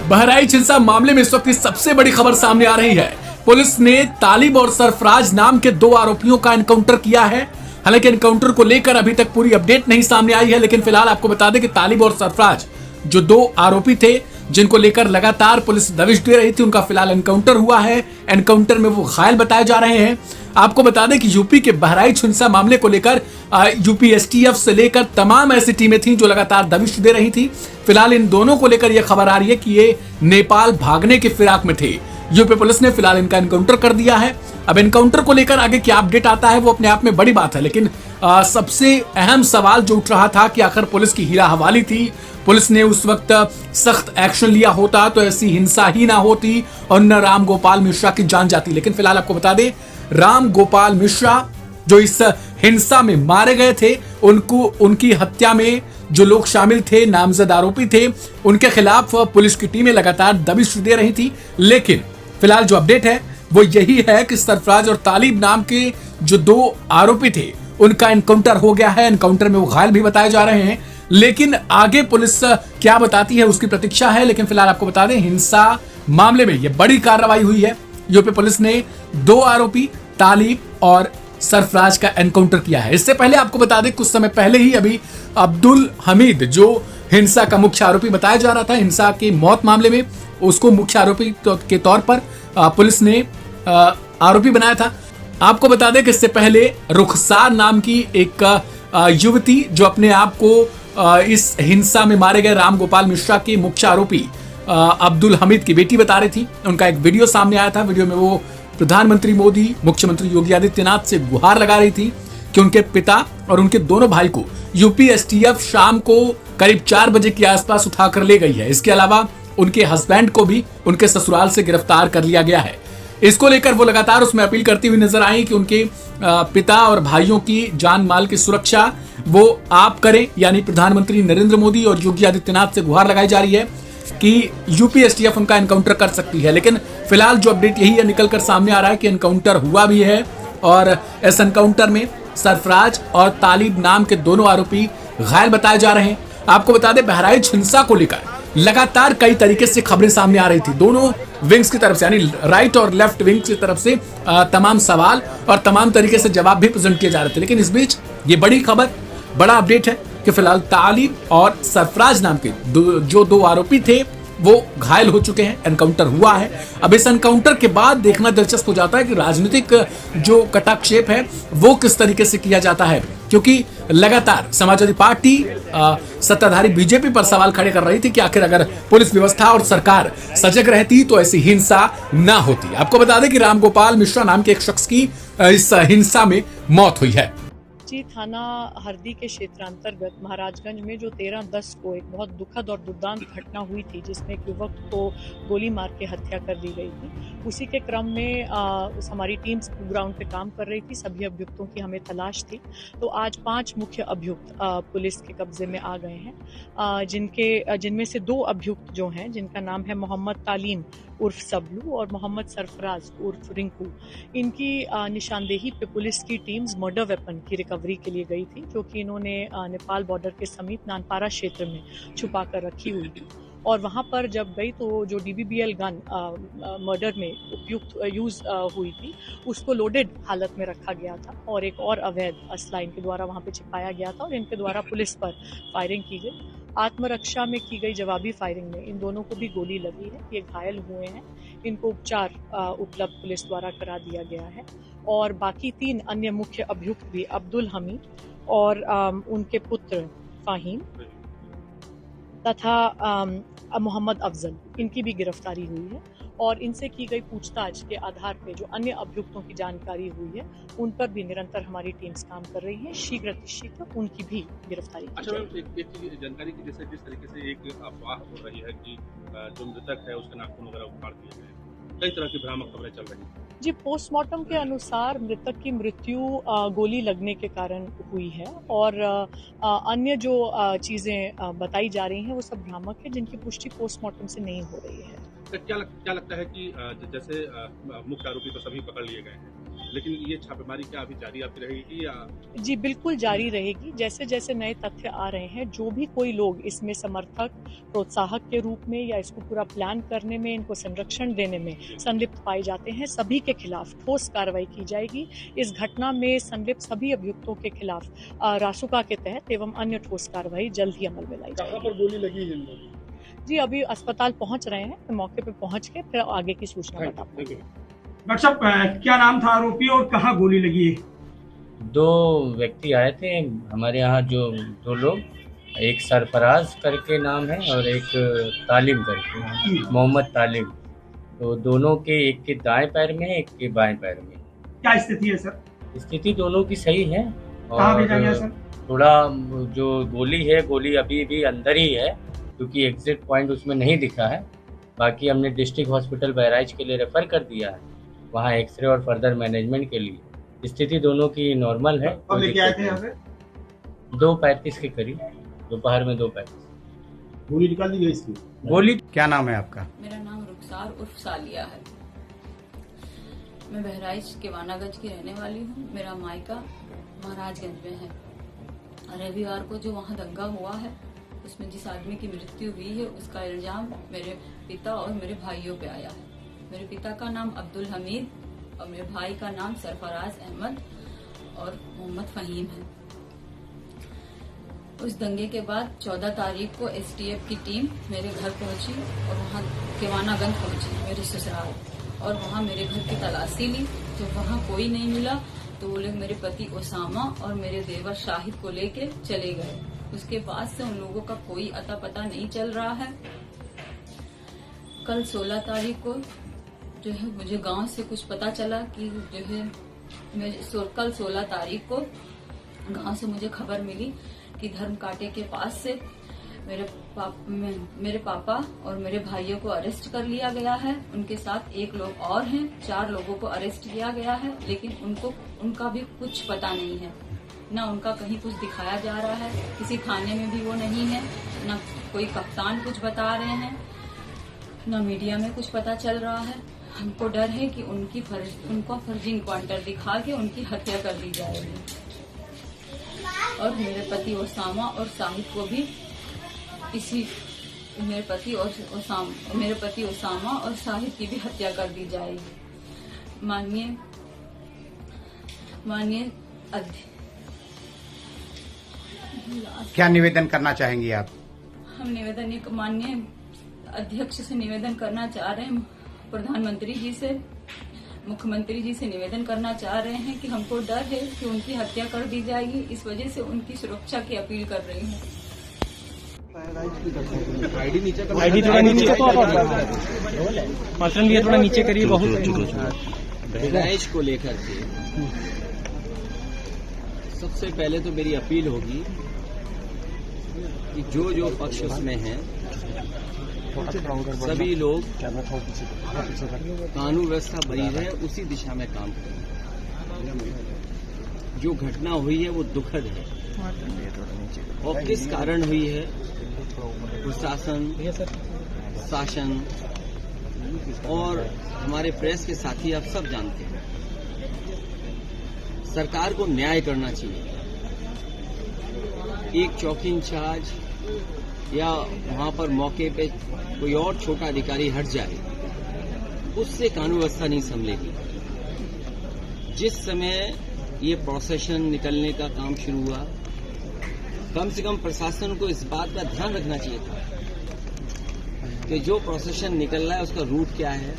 बहराइच हिंसा मामले में इस वक्त की सबसे बड़ी खबर सामने आ रही है। पुलिस ने तालिब और सरफराज नाम के दो आरोपियों का एनकाउंटर किया है। हालांकि एनकाउंटर को लेकर अभी तक पूरी अपडेट नहीं सामने आई है, लेकिन फिलहाल आपको बता दें कि तालिब और सरफराज जो दो आरोपी थे जिनको लेकर लगातार पुलिस दबिश दे रही थी, उनका फिलहाल एनकाउंटर हुआ है। एनकाउंटर में वो घायल बताए जा रहे हैं। आपको बता दें कि यूपी के बहराइच हिंसा मामले को लेकर यूपी एसटीएफ से लेकर तमाम ऐसी टीमें थीं जो लगातार दबिश दे रही थी। फिलहाल इन दोनों को लेकर यह खबर आ रही है कि ये नेपाल भागने की फिराक में थे। यूपी पुलिस ने फिलहाल इनका एनकाउंटर कर दिया है। अब एनकाउंटर को लेकर आगे क्या अपडेट आता है वो अपने आप में बड़ी बात है, लेकिन सबसे अहम सवाल जो उठ रहा था कि आखिर पुलिस की हीरा हवाली थी, पुलिस ने उस वक्त सख्त एक्शन लिया होता तो ऐसी हिंसा ही ना होती और न राम गोपाल मिश्रा की जान जाती। लेकिन फिलहाल आपको बता दें, राम गोपाल मिश्रा जो इस हिंसा में मारे गए थे, उनकी हत्या में जो लोग शामिल थे, नामजद आरोपी थे, उनके खिलाफ पुलिस की टीमें लगातार दबिश दे रही थी। लेकिन फिलहाल जो अपडेट है वो यही है कि सरफराज और तालिब नाम के जो दो आरोपी थे उनका एनकाउंटर हो गया है। एनकाउंटर में वो घायल भी बताए जा रहे हैं, लेकिन आगे पुलिस क्या बताती है उसकी प्रतीक्षा है। लेकिन फिलहाल आपको बता दें, हिंसा मामले में यह बड़ी कार्रवाई हुई है। यूपी पुलिस ने दो आरोपी तालिब और सरफराज का एनकाउंटर किया है। इससे पहले आपको बता दें, कुछ समय पहले ही अभी अब्दुल हमीद जो हिंसा का मुख्य आरोपी बताया जा रहा था, हिंसा की मौत मामले में उसको मुख्य आरोपी के तौर पर पुलिस ने आरोपी बनाया था। आपको बता दें कि इससे पहले रुखसार नाम की एक युवती जो अपने आप को इस हिंसा में मारे गए राम गोपाल मिश्रा के मुख्य आरोपी अब्दुल हमीद की बेटी बता रही थी, उनका एक वीडियो सामने आया था। वीडियो में वो प्रधानमंत्री मोदी, मुख्यमंत्री योगी आदित्यनाथ से गुहार लगा रही थी कि उनके पिता और उनके दोनों भाई को यूपी एसटीएफ शाम को करीब 4 बजे के आसपास उठाकर ले गई है। इसके अलावा उनके हस्बैंड को भी उनके ससुराल से गिरफ्तार कर लिया गया है। इसको लेकर वो लगातार उसमें अपील करती हुई नजर आई कि उनके पिता और भाइयों की जान माल की सुरक्षा वो आप करें, यानी प्रधानमंत्री नरेंद्र मोदी और योगी आदित्यनाथ से गुहार लगाई जा रही है कि यूपी एसटीएफ उनका एनकाउंटर कर सकती है। लेकिन फिलहाल जो अपडेट यही है निकल कर सामने आ रहा है कि एनकाउंटर हुआ भी है और इस एनकाउंटर में सरफराज और तालिब नाम के दोनों आरोपी घायल बताए जा रहे हैं। आपको बता दें, बहराइच हिंसा को लेकर लगातार कई तरीके से खबरें सामने आ रही थी। दोनों विंग्स की तरफ से, यानी राइट और लेफ्ट विंग्स की तरफ से तमाम सवाल और तमाम तरीके से जवाब भी प्रेजेंट किए जा रहे थे। लेकिन इस बीच ये बड़ी खबर, बड़ा अपडेट है कि फिलहाल तालिब और सरफराज नाम के जो दो आरोपी थे वो घायल हो चुके हैं। एनकाउंटर हुआ है। अब इस एनकाउंटर के बाद देखना दिलचस्प हो जाता है कि राजनीतिक जो कटाक्षेप है वो किस तरीके से किया जाता है, क्योंकि लगातार समाजवादी पार्टी सत्ताधारी बीजेपी पर सवाल खड़े कर रही थी कि आखिर अगर पुलिस व्यवस्था और सरकार सजग रहती तो ऐसी हिंसा ना होती। आपको बता दें कि राम गोपाल मिश्रा नाम के एक शख्स की इस हिंसा में मौत हुई है। थाना हरदी के क्षेत्रांतर्गत महाराजगंज में जो 13/10 को एक बहुत दुखद और दुर्दांत घटना हुई थी, जिसमें एक युवक को गोली मार के हत्या कर दी गई थी, उसी के क्रम में हमारी टीम ग्राउंड पे काम कर रही थी। सभी अभियुक्तों की हमें तलाश थी। तो आज 5 मुख्य अभियुक्त पुलिस के कब्जे में आ गए हैं, जिनमें से 2 अभियुक्त जो हैं, जिनका नाम है मोहम्मद तालीम उर्फ सबलू और मोहम्मद सरफराज उर्फ रिंकू। इनकी निशानदेही पे पुलिस की टीम्स मर्डर वेपन की रिकवरी के लिए गई थी, जो कि इन्होंने नेपाल बॉर्डर के समीप नानपारा क्षेत्र में छुपा कर रखी हुई थी। और वहां पर जब गई तो जो DBBL गन मर्डर में उपयुक्त यूज हुई थी, उसको लोडेड हालत में रखा गया था और एक और अवैध असला इनके द्वारा वहां पे छिपाया गया था और इनके द्वारा पुलिस पर फायरिंग की गई। आत्मरक्षा में की गई जवाबी फायरिंग में इन दोनों को भी गोली लगी है। ये घायल हुए हैं। इनको उपचार उपलब्ध पुलिस द्वारा करा दिया गया है। और बाकी 3 अन्य मुख्य अभियुक्त भी, अब्दुल हमीद और उनके पुत्र फाहीम तथा मोहम्मद अफजल, इनकी भी गिरफ्तारी हुई है। और इनसे की गई पूछताछ के आधार पे जो अन्य अभियुक्तों की जानकारी हुई है, उन पर भी निरंतर हमारी टीम्स काम कर रही है। शीघ्र उनकी भी गिरफ्तारी की जाएगी। एक जानकारी की, जैसे जिस तरीके से एक अफवाह हो रही है कि जो मृतक है उसका नाखून वगैरह उखाड़ दिए गए, कई तरह की भ्रामक खबरें चल रही हैं। जी, पोस्टमार्टम के अनुसार मृतक की मृत्यु गोली लगने के कारण हुई है और अन्य जो चीजें बताई जा रही हैं वो सब भ्रामक है, जिनकी पुष्टि पोस्टमार्टम से नहीं हो रही है। क्या लगता है कि जैसे मुख्य आरोपी तो सभी पकड़ लिए गए हैं, लेकिन ये छापेमारी क्या अभी जारी आपकी रहेगी या जी बिल्कुल जारी रहेगी। जैसे जैसे नए तथ्य आ रहे हैं, जो भी कोई लोग इसमें समर्थक, प्रोत्साहक के रूप में या इसको पूरा प्लान करने में, इनको संरक्षण देने में संलिप्त पाए जाते हैं, सभी के खिलाफ ठोस कार्रवाई की जाएगी। इस घटना में संलिप्त सभी अभियुक्तों के खिलाफ रासुका के तहत एवं अन्य ठोस कार्रवाई जल्द ही अमल में लाई जाएगी। कहाँ पर गोली लगी है इन लोगों को? जी अभी अस्पताल पहुंच रहे हैं, तो मौके पे पहुंच के फिर आगे की सूचना बता पाएंगे। डॉक्टर साहब क्या नाम था आरोपी और कहाँ गोली लगी है? दो व्यक्ति आए थे हमारे यहाँ, जो दो लोग, एक सरफराज करके नाम है और एक तालिम करके, मोहम्मद तालिम। तो दोनों के, एक के दाएं पैर में है, एक के बाएं पैर में। क्या स्थिति है सर? स्थिति दोनों की सही है। कहाँ भेजा गया सर? थोड़ा जो गोली है, गोली अभी भी अंदर ही है, क्योंकि एग्जिट पॉइंट उसमें नहीं दिखा है। बाकी हमने डिस्ट्रिक्ट हॉस्पिटल बहराइच के लिए रेफर कर दिया है, वहाँ एक्सरे और फर्दर मैनेजमेंट के लिए। स्थिति दोनों की नॉर्मल है। कब लेके आए थे यहाँ पे? 2:35 के करीब, दोपहर में 2:35। गोली निकाल दी गई इसकी? गोली। क्या नाम है आपका? मेरा नाम रुखसार उर्फ सालिया है। मैं बहराइच के वानागंज की रहने वाली हूँ। मेरा मायका महाराजगंज में है। रविवार को जो वहाँ दंगा हुआ है, उसमें जिस आदमी की मृत्यु हुई है, उसका इल्जाम मेरे पिता और मेरे भाइयों पे आया है। मेरे पिता का नाम अब्दुल हमीद और मेरे भाई का नाम सरफराज अहमद और मोहम्मद फहीम है। उस दंगे के बाद 14 तारीख को एसटीएफ की टीम मेरे घर पहुंची और वहां केवानागंज पहुंची, मेरे ससुराल, और वहां मेरे घर की तलाशी ली। तो वहां कोई नहीं मिला, तो वो लोग मेरे पति ओसामा और मेरे देवर शाहिद को लेके चले गए। उसके बाद से उन लोगों का कोई अता पता नहीं चल रहा है। कल 16 तारीख को जो है मुझे गांव से कुछ पता चला कि जो है कल 16 तारीख को गांव से मुझे खबर मिली कि धर्म कांटे के पास से मेरे पापा और मेरे भाइयों को अरेस्ट कर लिया गया है। उनके साथ एक लोग और हैं, 4 लोगों को अरेस्ट किया गया है, लेकिन उनका भी कुछ पता नहीं है। न उनका कहीं कुछ दिखाया जा रहा है, किसी थाने में भी वो नहीं है, न कोई कप्तान कुछ बता रहे हैं, न मीडिया में कुछ पता चल रहा है। हमको डर है कि उनको फर्जी इनकाउंटर दिखा के उनकी हत्या कर दी जाएगी और मेरे पति ओसामा और साहिद को भी मेरे पति ओसामा और साहिद की भी हत्या कर दी जाएगी। माननीय क्या निवेदन करना चाहेंगी आप? हम निवेदन माननीय अध्यक्ष से निवेदन करना चाह रहे हैं, प्रधानमंत्री जी से, मुख्यमंत्री जी से निवेदन करना चाह रहे हैं कि हमको डर है कि उनकी हत्या कर दी जाएगी। इस वजह से उनकी सुरक्षा की अपील कर रही हूँ। आईडी थोड़ा नीचे मसलन ये थोड़ा नीचे करिए। बहुत बहराइच को लेकर के सबसे पहले तो मेरी अपील होगी कि जो पक्ष उसमें हैं सभी लोग कानून व्यवस्था बनी रहे उसी दिशा में काम करें। जो घटना हुई है वो दुखद है और किस कारण हुई है प्रशासन, शासन और हमारे प्रेस के साथी आप सब जानते हैं। सरकार को न्याय करना चाहिए। एक चौकी इंचार्ज या वहां पर मौके पे कोई और छोटा अधिकारी हट जाए, उससे कानून व्यवस्था नहीं संभलेगी। जिस समय ये प्रोसेशन निकलने का काम शुरू हुआ, कम से कम प्रशासन को इस बात का ध्यान रखना चाहिए था कि जो प्रोसेशन निकल रहा है उसका रूट क्या है,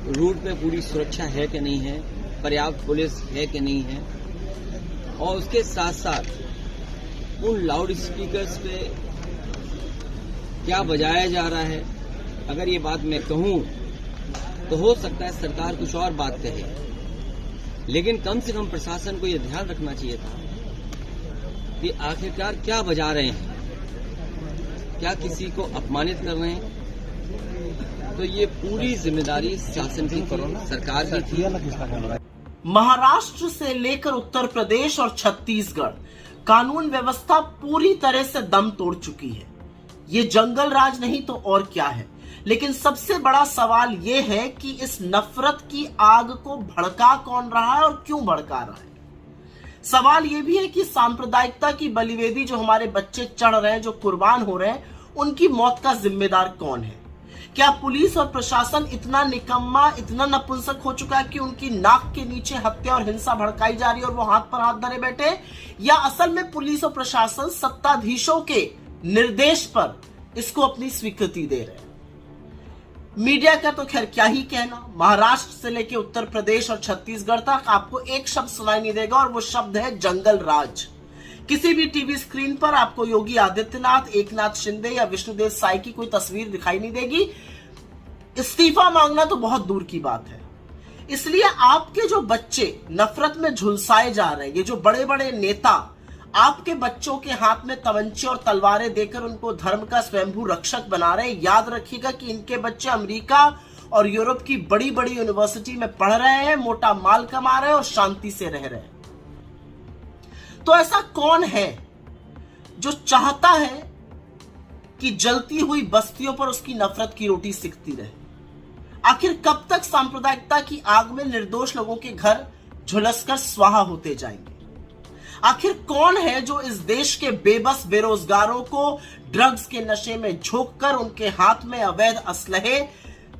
रूट पे पूरी सुरक्षा है कि नहीं है, पर्याप्त पुलिस है कि नहीं है, और उसके साथ साथ उन लाउड स्पीकर्स पे क्या बजाया जा रहा है। अगर ये बात मैं कहूं तो हो सकता है सरकार कुछ और बात कहे, लेकिन कम से कम प्रशासन को यह ध्यान रखना चाहिए था कि आखिरकार क्या बजा रहे हैं, क्या किसी को अपमानित कर रहे हैं। तो ये पूरी जिम्मेदारी शासन की सरकार की थी। महाराष्ट्र से लेकर उत्तर प्रदेश और छत्तीसगढ़ कानून व्यवस्था पूरी तरह से दम तोड़ चुकी है। ये जंगल राज नहीं तो और क्या है। लेकिन सबसे बड़ा सवाल यह है कि इस नफरत की आग को भड़का कौन रहा है और क्यों भड़का रहा है। सवाल यह भी है कि सांप्रदायिकता की बलिवेदी जो हमारे बच्चे चढ़ रहे हैं, जो कुर्बान हो रहे हैं, उनकी मौत का जिम्मेदार कौन है। क्या पुलिस और प्रशासन इतना निकम्मा, इतना नपुंसक हो चुका है कि उनकी नाक के नीचे हत्या और हिंसा भड़काई जा रही है और वो हाथ पर हाथ धरे बैठे, या असल में पुलिस और प्रशासन सत्ताधीशों के निर्देश पर इसको अपनी स्वीकृति दे रहे हैं। मीडिया का तो खैर क्या ही कहना। महाराष्ट्र से लेकर उत्तर प्रदेश और छत्तीसगढ़ तक आपको एक शब्द सुनाई नहीं देगा और वो शब्द है जंगल राज। किसी भी टीवी स्क्रीन पर आपको योगी आदित्यनाथ, एकनाथ शिंदे या विष्णुदेव साय की कोई तस्वीर दिखाई नहीं देगी। इस्तीफा मांगना तो बहुत दूर की बात है। इसलिए आपके जो बच्चे नफरत में झुलसाए जा रहे हैं, ये जो बड़े बड़े नेता आपके बच्चों के हाथ में तमंचे और तलवारें देकर उनको धर्म का स्वयंभू रक्षक बना रहे हैं, याद रखिएगा कि इनके बच्चे अमेरिका और यूरोप की बड़ी बड़ी यूनिवर्सिटी में पढ़ रहे हैं, मोटा माल कमा रहे हैं और शांति से रह रहे हैं। तो ऐसा कौन है जो चाहता है कि जलती हुई बस्तियों पर उसकी नफरत की रोटी सिकती रहे? आखिर कब तक सांप्रदायिकता की आग में निर्दोष लोगों के घर झुलसकर स्वाहा होते जाएंगे? आखिर कौन है जो इस देश के बेबस बेरोजगारों को ड्रग्स के नशे में झोंककर उनके हाथ में अवैध असलहे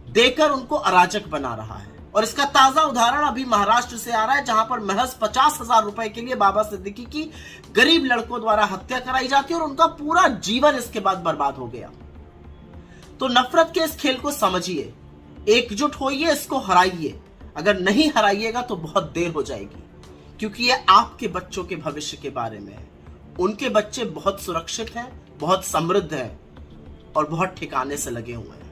देकर उनको अराजक बना रहा है? और इसका ताजा उदाहरण अभी महाराष्ट्र से आ रहा है, जहां पर महज 50,000 रुपए के लिए बाबा सिद्दीकी की गरीब लड़कों द्वारा हत्या कराई जाती है और उनका पूरा जीवन इसके बाद बर्बाद हो गया। तो नफरत के इस खेल को समझिए, एकजुट होइए, इसको हराइए। अगर नहीं हराइएगा तो बहुत देर हो जाएगी, क्योंकि ये आपके बच्चों के भविष्य के बारे में है। उनके बच्चे बहुत सुरक्षित हैं, बहुत समृद्ध हैं और बहुत ठिकाने से लगे हुए हैं।